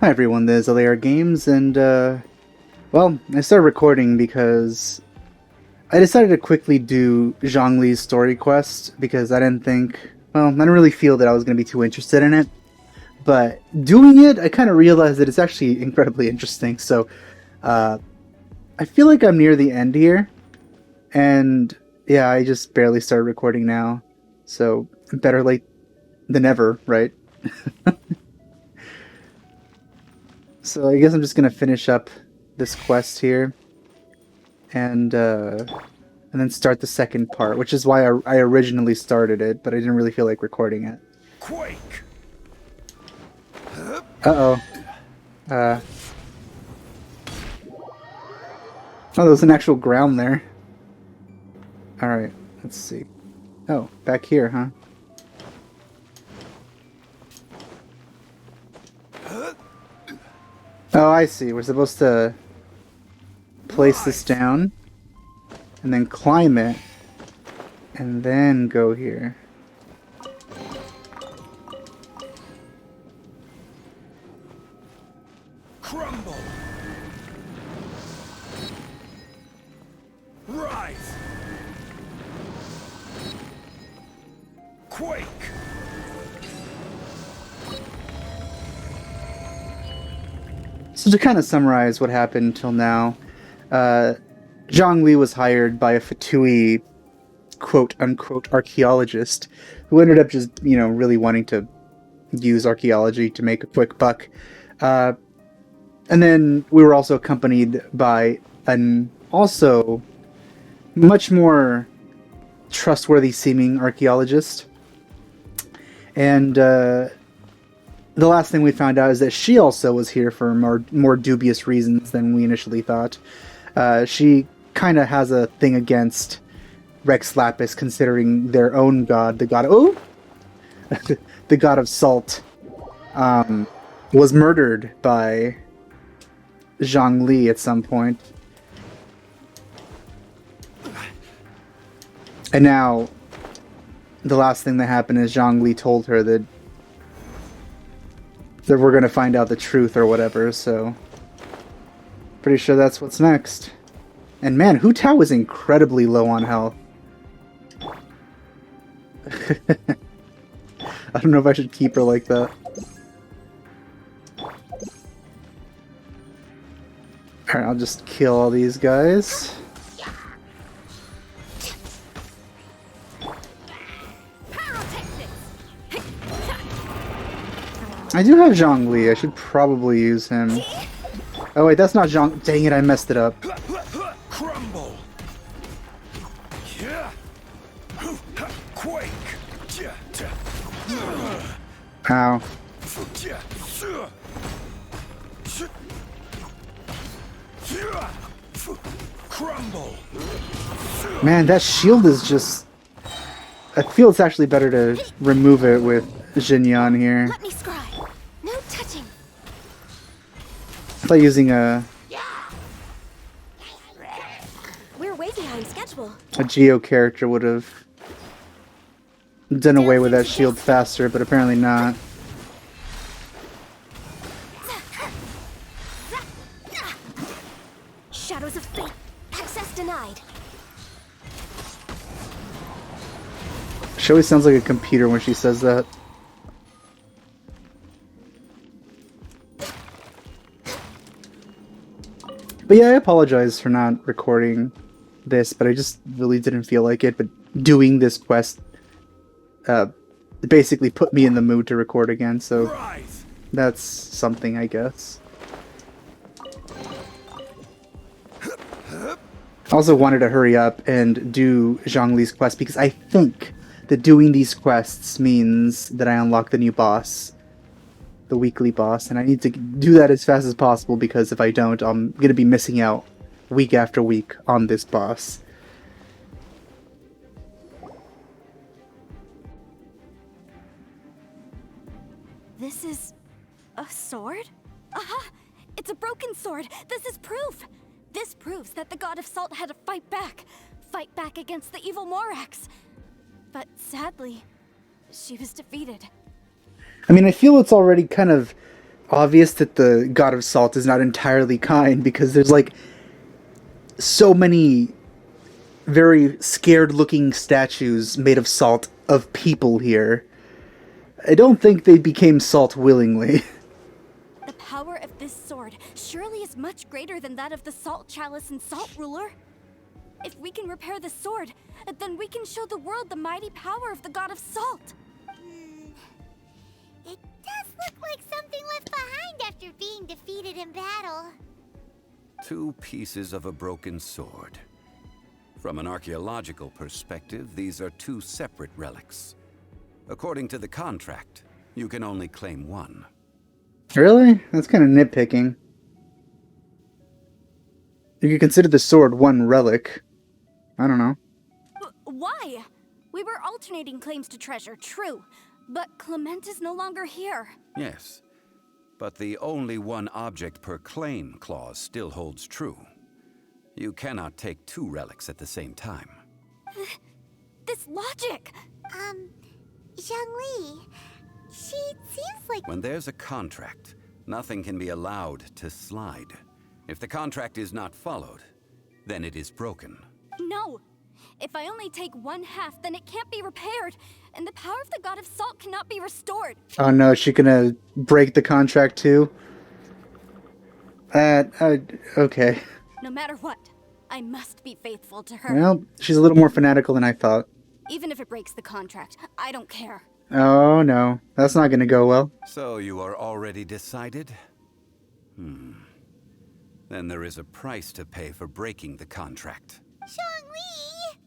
Hi everyone, this is LAR Games, and well, I started recording because I decided to quickly do Zhongli's story quest because I didn't really feel that I was going to be too interested in it. But doing it, I kind of realized that it's actually incredibly interesting, so uh, I feel like I'm near the end here, and yeah, I just barely started recording now, so better late than never, right? So I guess I'm just gonna finish up this quest here, and then start the second part, which is why I originally started it, but I didn't really feel like recording it. Quake. Uh-oh. Uh. Oh, there's an actual ground there. Alright, let's see. Oh, back here, huh? Oh, I see. We're supposed to place this down, and then climb it, and then go here. Crumble. Rise. Quake. So to kind of summarize what happened till now, Zhongli was hired by a Fatui quote-unquote archaeologist who ended up just, really wanting to use archaeology to make a quick buck. And then we were also accompanied by an also much more trustworthy seeming archaeologist. And the last thing we found out is that she also was here for more dubious reasons than we initially thought. She kind of has a thing against Rex Lapis, considering their own god, the god the god of salt, was murdered by Zhongli at some point. And now, the last thing that happened is Zhongli told her that we're going to find out the truth or whatever, so pretty sure that's what's next. And man, Hu Tao is incredibly low on health. I don't know if I should keep her like that. Alright, I'll just kill all these guys. I do have Zhongli. I should probably use him. Oh wait, that's not Zhong. Dang it, I messed it up. Crumble. Quake. Ow. Crumble. Man, that shield is just... I feel it's actually better to remove it with Xinyan here. Let me scry. No touching. I thought using a We're way behind schedule. Geo character would have done away with that shield faster, but apparently not. Shadows of fate. Access denied. She always sounds like a computer when she says that. But yeah, I apologize for not recording this, but I just really didn't feel like it. But doing this quest basically put me in the mood to record again, so that's something, I guess. I also wanted to hurry up and do Zhongli's quest because I think that doing these quests means that I unlock the new boss, the weekly boss, and I need to do that as fast as possible because if I don't, I'm going to be missing out week after week on this boss. This is a sword? Aha! It's a broken sword. This is proof. This proves that the god of salt had to fight back against the evil Morax. But sadly, she was defeated. I mean, I feel it's already kind of obvious that the God of Salt is not entirely kind, because there's like so many very scared looking statues made of salt of people here. I don't think they became salt willingly. The power of this sword surely is much greater than that of the Salt Chalice and Salt Ruler. If we can repair the sword, then we can show the world the mighty power of the God of Salt. It does look like something left behind after being defeated in battle. 2 pieces of a broken sword. From an archaeological perspective, these are 2 separate relics. According to the contract, you can only claim 1. Really? That's kind of nitpicking. You could consider the sword 1 relic. I don't know. Why? We were alternating claims to treasure, true. But Clement is no longer here. Yes, but the only 1 object per claim clause still holds true. You cannot take 2 relics at the same time. This logic! Zhongli, she seems like... When there's a contract, nothing can be allowed to slide. If the contract is not followed, then it is broken. No! If I only take 1/2, then it can't be repaired, and the power of the God of Salt cannot be restored. Oh no, is she gonna break the contract too? Okay. No matter what, I must be faithful to her. Well, she's a little more fanatical than I thought. Even if it breaks the contract, I don't care. Oh no, that's not gonna go well. So you are already decided? Then there is a price to pay for breaking the contract. Zhongli!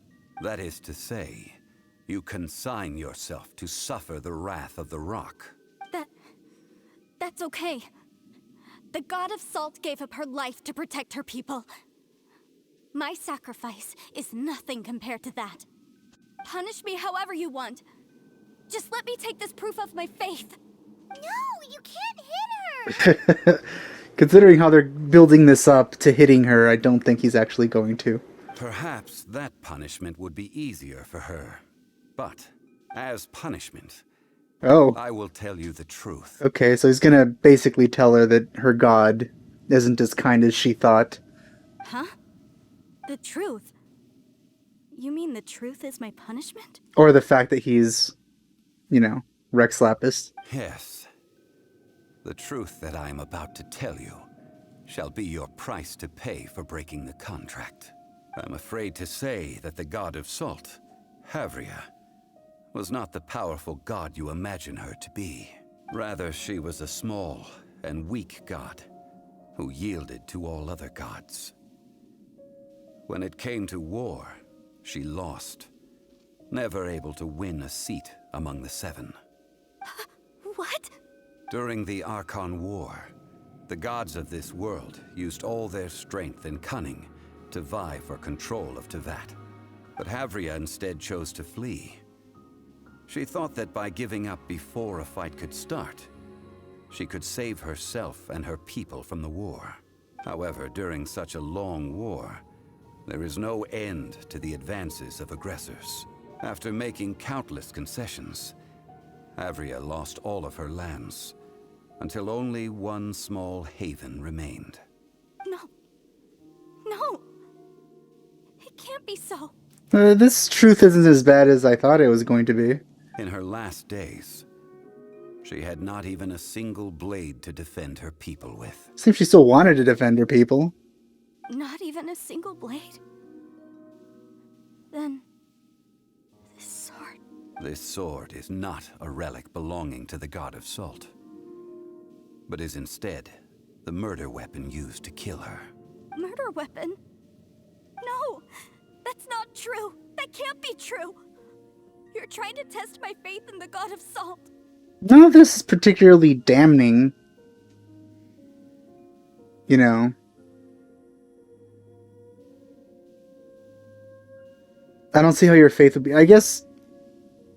That is to say, you consign yourself to suffer the wrath of the rock. That's okay. The God of Salt gave up her life to protect her people. My sacrifice is nothing compared to that. Punish me however you want. Just let me take this proof of my faith. No, you can't hit her! Considering how they're building this up to hitting her, I don't think he's actually going to. Perhaps that punishment would be easier for her. But, as punishment, Oh, I will tell you the truth. okay, so he's gonna basically tell her that her god isn't as kind as she thought. Huh? The truth? You mean the truth is my punishment? Or the fact that he's, Rex Lapis. Yes. The truth that I am about to tell you shall be your price to pay for breaking the contract. I'm afraid to say that the God of Salt, Havria, was not the powerful god you imagine her to be. Rather, she was a small and weak god who yielded to all other gods. When it came to war, she lost, never able to win a seat among the 7. What? During the Archon War, the gods of this world used all their strength and cunning to vie for control of Tevat. But Havria instead chose to flee. She thought that by giving up before a fight could start, she could save herself and her people from the war. However, during such a long war, there is no end to the advances of aggressors. After making countless concessions, Havria lost all of her lands, until only one small haven remained. No. It can't be so. This truth isn't as bad as I thought it was going to be. In her last days, she had not even a single blade to defend her people with. Seems she still wanted to defend her people. Not even a single blade? Then... this sword... This sword is not a relic belonging to the God of Salt, but is instead the murder weapon used to kill her. Murder weapon? No! That's not true! That can't be true! You're trying to test my faith in the God of Salt. None of this is particularly damning. I don't see how your faith would be. I guess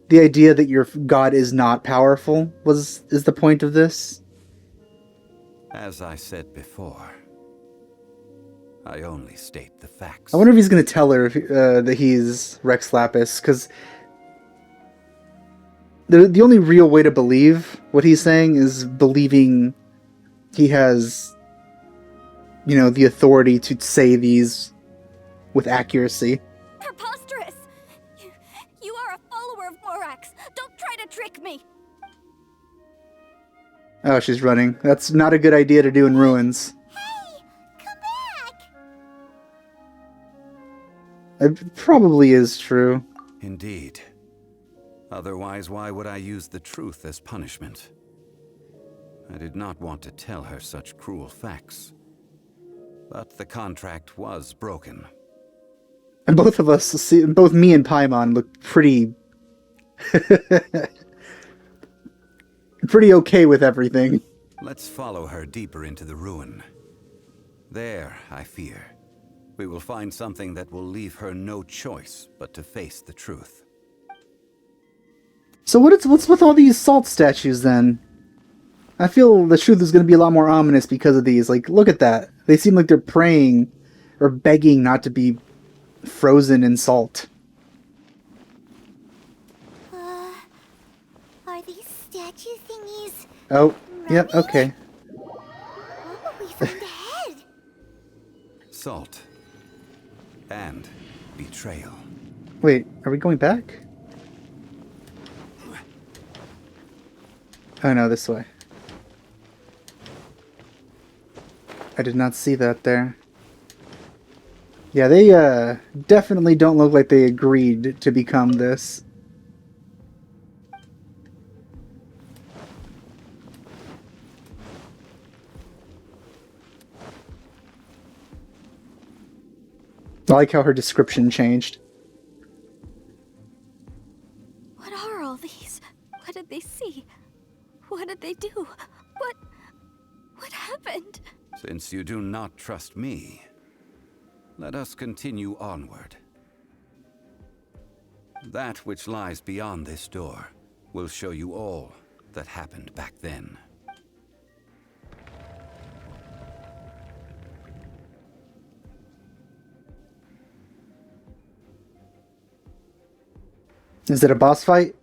the idea that your god is not powerful is the point of this. As I said before, I only state the facts. I wonder if he's going to tell her that he's Rex Lapis, because the only real way to believe what he's saying is believing he has, the authority to say these with accuracy. Preposterous! You are a follower of Morax. Don't try to trick me. Oh, she's running. That's not a good idea to do in ruins. Hey, come back! It probably is true. Indeed. Otherwise, why would I use the truth as punishment? I did not want to tell her such cruel facts. But the contract was broken. And both of us, both me and Paimon look pretty... pretty okay with everything. Let's follow her deeper into the ruin. There, I fear, we will find something that will leave her no choice but to face the truth. So what's with all these salt statues then? I feel the truth is going to be a lot more ominous because of these. Like, look at that. They seem like they're praying or begging not to be frozen in salt. Are these statue thingies? Oh, yep, okay. Oh, we found a head. Salt. And betrayal. Wait, are we going back? Oh no, this way. I did not see that there. Yeah, they definitely don't look like they agreed to become this. I like how her description changed. What are all these? What did they see? What did they do? What happened? Since you do not trust me, let us continue onward. That which lies beyond this door will show you all that happened back then. Is it a boss fight?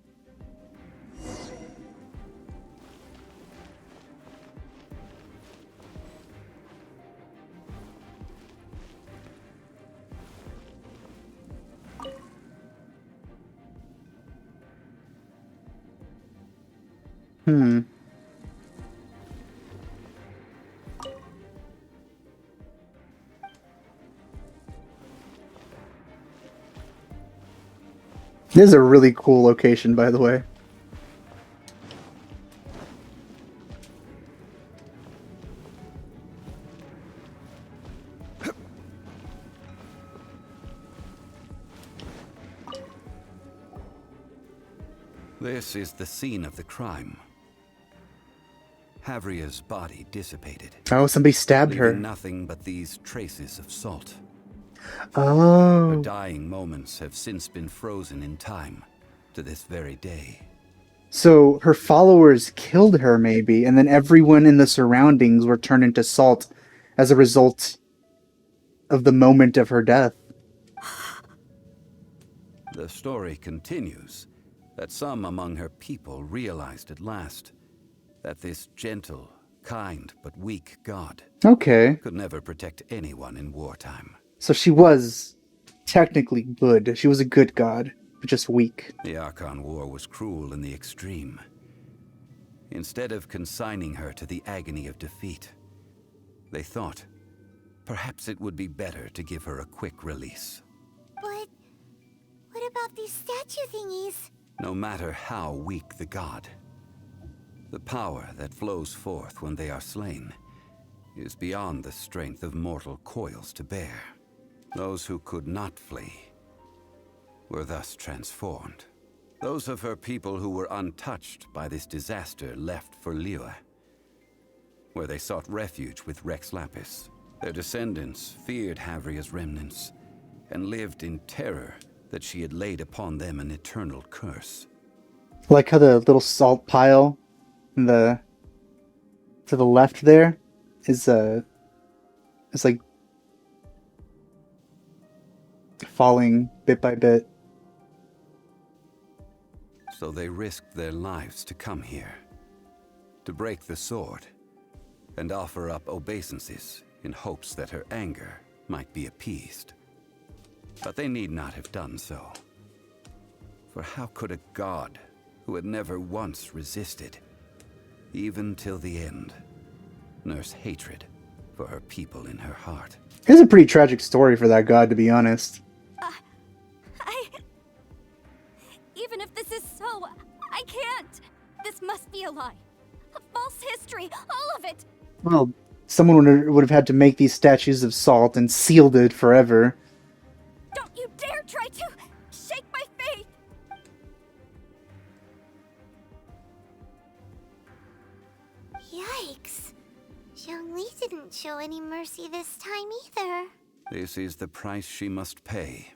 This is a really cool location, by the way. This is the scene of the crime. Havria's body dissipated, Oh, somebody stabbed her. leaving nothing but these traces of salt. Her Oh. dying moments have since been frozen in time to this very day. So her followers killed her, maybe, and then everyone in the surroundings were turned into salt as a result of the moment of her death. The story continues that some among her people realized at last that this gentle, kind, but weak god Okay. could never protect anyone in wartime. So she was technically good. She was a good god, but just weak. The Archon War was cruel in the extreme. Instead of consigning her to the agony of defeat, they thought perhaps it would be better to give her a quick release. But what about these statue thingies? No matter how weak the god, the power that flows forth when they are slain is beyond the strength of mortal coils to bear. Those who could not flee were thus transformed. Those of her people who were untouched by this disaster left for Liyue, where they sought refuge with Rex Lapis. Their descendants feared Havria's remnants and lived in terror that she had laid upon them an eternal curse. Like how the little salt pile in to the left there is like falling bit by bit. So they risked their lives to come here, to break the sword, and offer up obeisances in hopes that her anger might be appeased. But they need not have done so. For how could a god who had never once resisted, even till the end, nurse hatred for her people in her heart? It's a pretty tragic story for that god, to be honest. Even if this is so, I can't. This must be a lie. A false history, all of it. Well, someone would have had to make these statues of salt and sealed it forever. Don't you dare try to shake my faith. Yikes. Zhongli didn't show any mercy this time either. This is the price she must pay.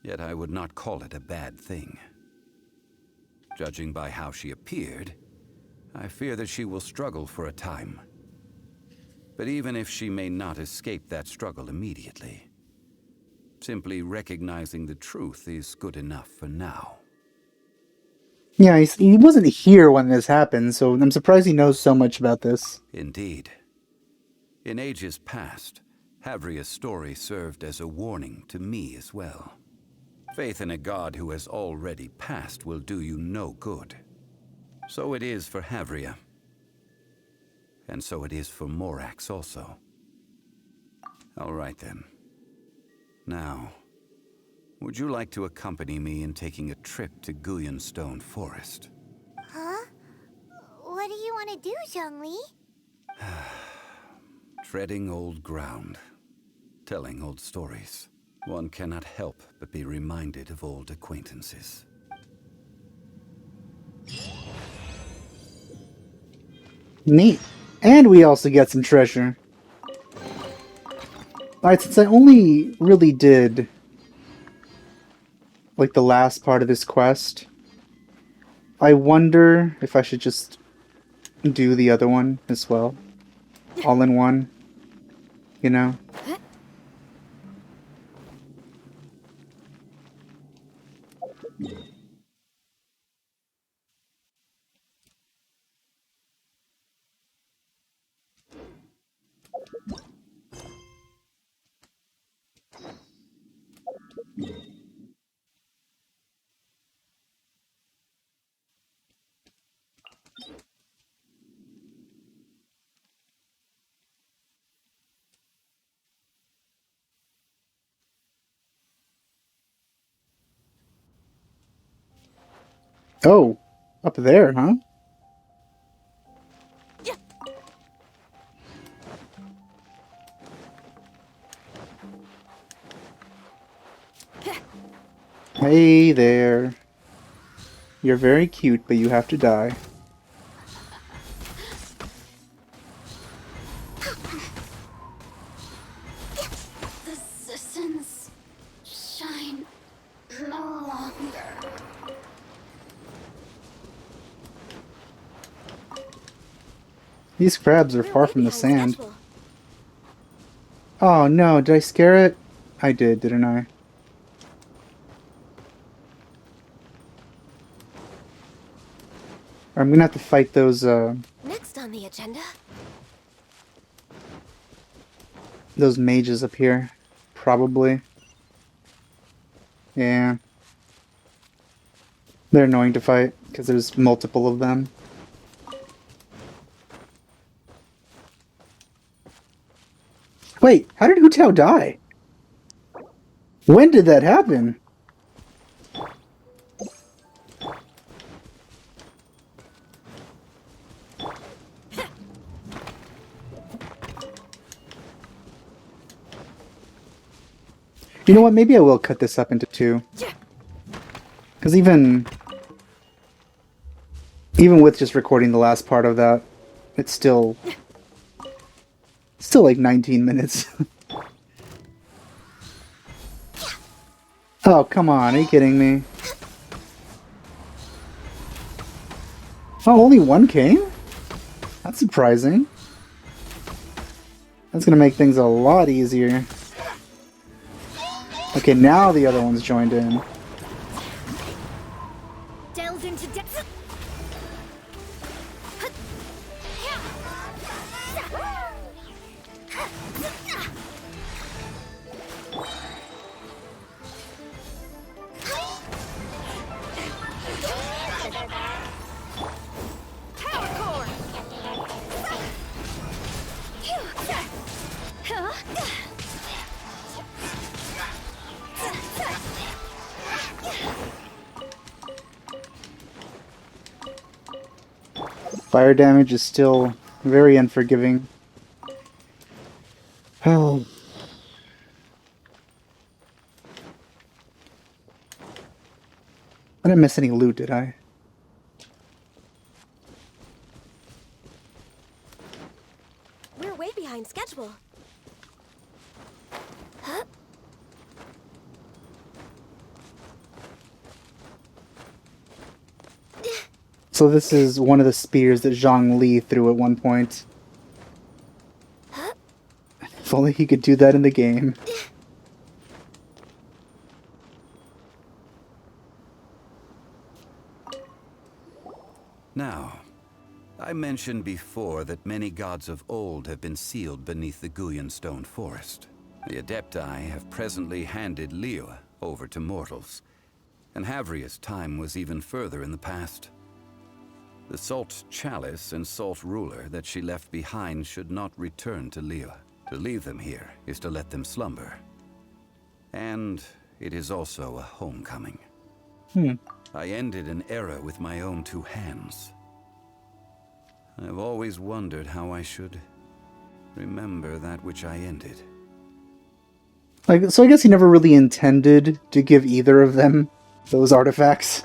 Yet I would not call it a bad thing. Judging by how she appeared, I fear that she will struggle for a time. But even if she may not escape that struggle immediately, simply recognizing the truth is good enough for now. Yeah, he wasn't here when this happened, so I'm surprised he knows so much about this. Indeed. In ages past, Havria's story served as a warning to me as well. Faith in a god who has already passed will do you no good. So it is for Havria. And so it is for Morax also. All right then. Now, would you like to accompany me in taking a trip to Guyonstone Forest? Huh? What do you want to do, Zhongli? Treading old ground. Telling old stories. One cannot help but be reminded of old acquaintances. Neat. And we also get some treasure. Alright, since I only really did like the last part of this quest, I wonder if I should just do the other one as well. All in one. You know? Oh, up there, huh? Hey there. You're very cute, but you have to die. The citizens shine no longer. These crabs are far from the sand. Oh no, did I scare it? I did, didn't I? I'm gonna have to fight those Next on the agenda. those mages up here. Probably. Yeah. They're annoying to fight, because there's multiple of them. Wait, how did Hu Tao die? When did that happen? You know what, maybe I will cut this up into two. Because even with just recording the last part of that, it's still like 19 minutes. Oh, come on, are you kidding me? Oh, only one came? That's surprising. That's gonna make things a lot easier. Okay, now the other one's joined in. Delve into depth. Fire damage is still very unforgiving. Oh. I didn't miss any loot, did I? We're way behind schedule. Huh? So this is one of the spears that Zhongli threw at one point. If only he could do that in the game. Now, I mentioned before that many gods of old have been sealed beneath the Guyan stone forest. The Adepti have presently handed Liyue over to mortals, and Havria's time was even further in the past. The Salt Chalice and Salt Ruler that she left behind should not return to Liyue. To leave them here is to let them slumber. And it is also a homecoming. I ended an era with my own two hands. I've always wondered how I should remember that which I ended. Like, so I guess he never really intended to give either of them those artifacts.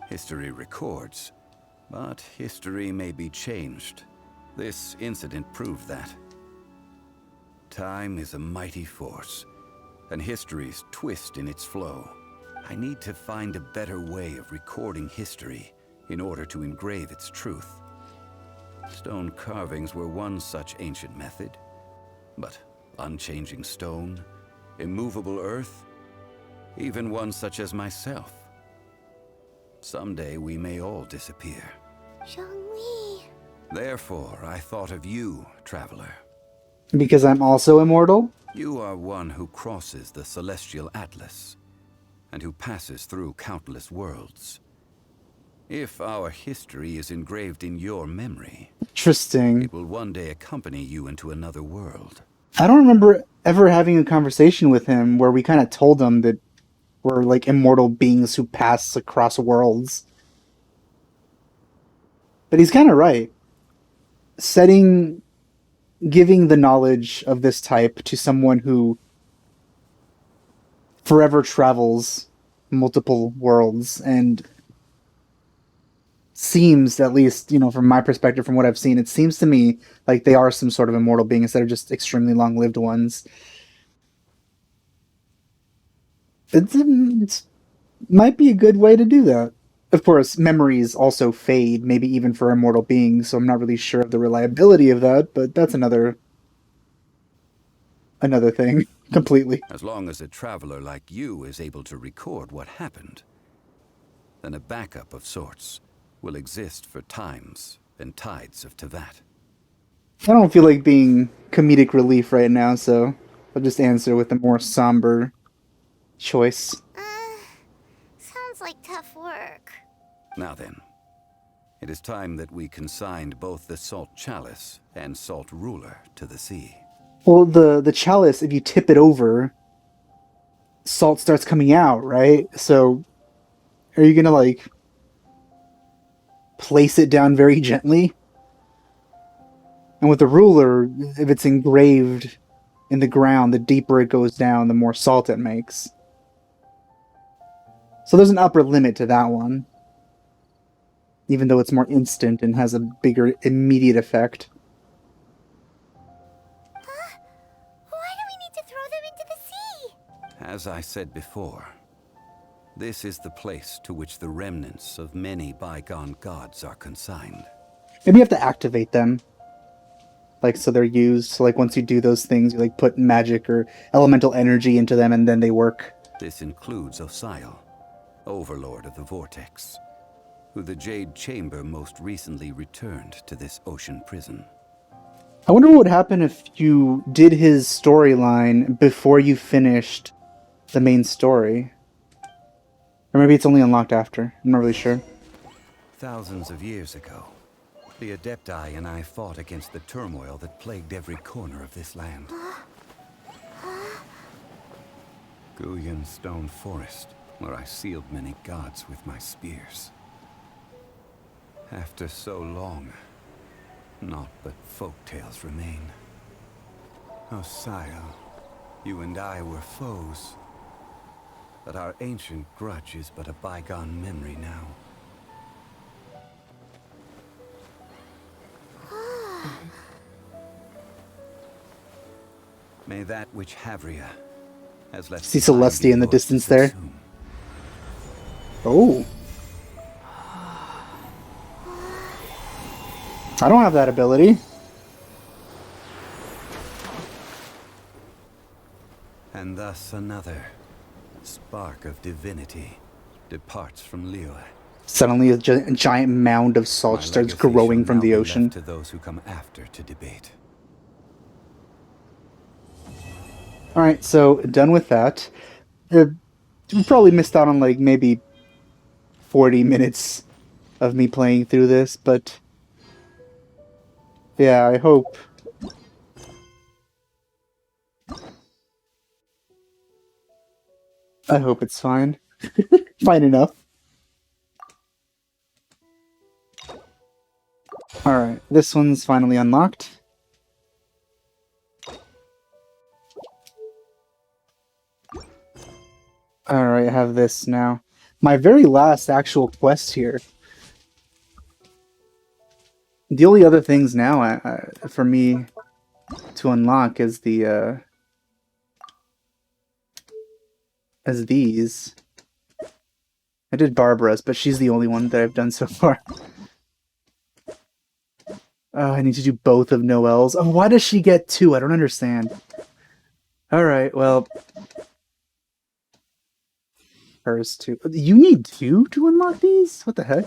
History records, but history may be changed. This incident proved that. Time is a mighty force, and history's twist in its flow. I need to find a better way of recording history in order to engrave its truth. Stone carvings were one such ancient method, but unchanging stone, immovable earth, even one such as myself. Someday we may all disappear. Zhongli. Therefore, I thought of you, traveler. Because I'm also immortal? You are one who crosses the celestial atlas, and who passes through countless worlds. If our history is engraved in your memory, Interesting. it will one day accompany you into another world. I don't remember ever having a conversation with him where we kind of told him that we're like immortal beings who pass across worlds. But he's kind of right. Giving the knowledge of this type to someone who forever travels multiple worlds and seems, at least, from my perspective, from what I've seen, it seems to me like they are some sort of immortal being instead of just extremely long-lived ones. It might be a good way to do that. Of course, memories also fade, maybe even for immortal beings, so I'm not really sure of the reliability of that, but that's another thing completely. As long as a traveler like you is able to record what happened, then a backup of sorts will exist for times and tides of Tevat. I don't feel like being comedic relief right now, so I'll just answer with a more somber choice. Sounds like tough work. Now then, it is time that we consigned both the Salt Chalice and Salt Ruler to the sea. Well, the chalice, if you tip it over, salt starts coming out, right? So, are you gonna, like, place it down very gently? And with the ruler, if it's engraved in the ground, the deeper it goes down, the more salt it makes. So there's an upper limit to that one. Even though it's more instant and has a bigger immediate effect. Why do we need to throw them into the sea? As I said before, this is the place to which the remnants of many bygone gods are consigned. Maybe you have to activate them. Like, so they're used. So, like, once you do those things, you, like, put magic or elemental energy into them and then they work. This includes Osial, Overlord of the Vortex, who the Jade Chamber most recently returned to this ocean prison. I wonder what would happen if you did his storyline before you finished the main story. Or maybe it's only unlocked after. I'm not really sure. Thousands of years ago, the Adepti and I fought against the turmoil that plagued every corner of this land. Guyan Stone Forest, where I sealed many gods with my spears. After so long, naught but folk tales remain. Oh, sire, you and I were foes. But our ancient grudge is but a bygone memory now. May that which Havria has left See behind Celestia be in the yours distance to there. consume. Oh. I don't have that ability. And thus another spark of divinity departs from Liyue. Suddenly a giant mound of salt My starts legacy growing shall from now the be ocean. left to those who come after to debate. Alright, so done with that. We probably missed out on like maybe 40 minutes of me playing through this, but yeah, I hope it's fine. Fine enough. Alright, this one's finally unlocked. Alright, I have this now. My very last actual quest here. The only other things now for me to unlock is the as these. I did Barbara's, but she's the only one that I've done so far. I need to do both of Noelle's. Oh, why does she get two? I don't understand. Alright, well... Hers too. You need two to unlock these? What the heck?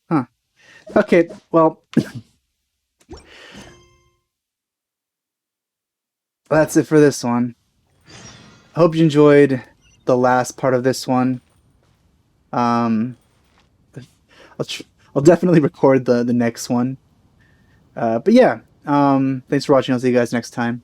Huh. Okay, well... that's it for this one. I hope you enjoyed the last part of this one. I'll definitely record the next one. But yeah, thanks for watching. I'll see you guys next time.